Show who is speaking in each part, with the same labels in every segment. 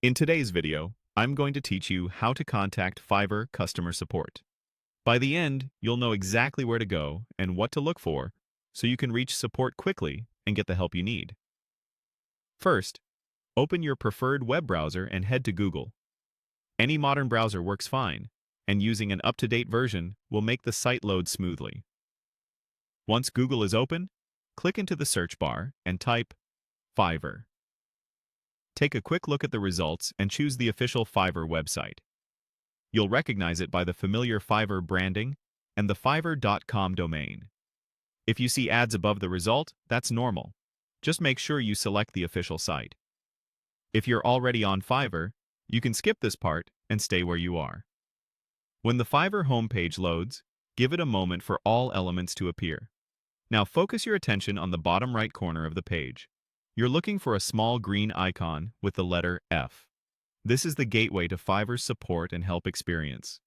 Speaker 1: In today's video, I'm going to teach you how to contact Fiverr customer support. By the end, you'll know exactly where to go and what to look for so you can reach support quickly and get the help you need. First, open your preferred web browser and head to Google. Any modern browser works fine, and using an up-to-date version will make the site load smoothly. Once Google is open, click into the search bar and type Fiverr. Take a quick look at the results and choose the official Fiverr website. You'll recognize it by the familiar Fiverr branding and the fiverr.com domain. If you see ads above the result, that's normal. Just make sure you select the official site. If you're already on Fiverr, you can skip this part and stay where you are. When the Fiverr homepage loads, give it a moment for all elements to appear. Now focus your attention on the bottom right corner of the page. You're looking for a small green icon with the letter F. This is the gateway to Fiverr's support and help experience.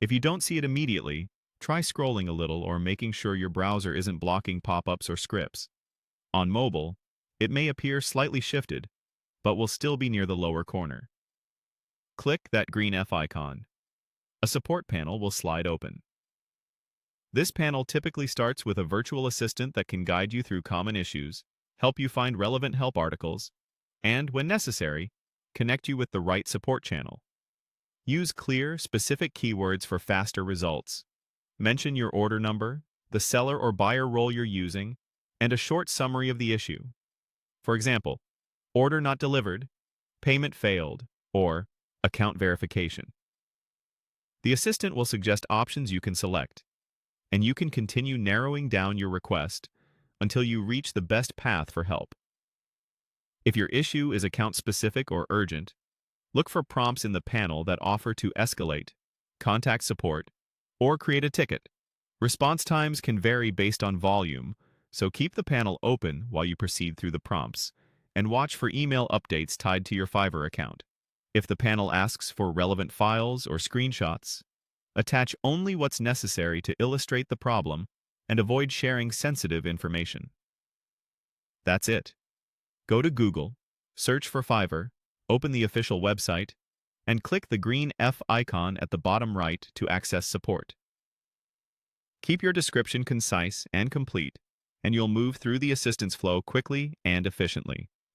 Speaker 1: If you don't see it immediately, try scrolling a little or making sure your browser isn't blocking pop-ups or scripts. On mobile, it may appear slightly shifted, but will still be near the lower corner. Click that green F icon. A support panel will slide open. This panel typically starts with a virtual assistant that can guide you through common issues, help you find relevant help articles, and, when necessary, connect you with the right support channel. Use clear, specific keywords for faster results. Mention your order number, the seller or buyer role you're using, and a short summary of the issue. For example, order not delivered, payment failed, or account verification. The assistant will suggest options you can select, and you can continue narrowing down your request until you reach the best path for help. If your issue is account-specific or urgent, look for prompts in the panel that offer to escalate, contact support, or create a ticket. Response times can vary based on volume, so keep the panel open while you proceed through the prompts, and watch for email updates tied to your Fiverr account. If the panel asks for relevant files or screenshots, attach only what's necessary to illustrate the problem and avoid sharing sensitive information. That's it. Go to Google, search for Fiverr, open the official website, and click the green F icon at the bottom right to access support. Keep your description concise and complete, and you'll move through the assistance flow quickly and efficiently.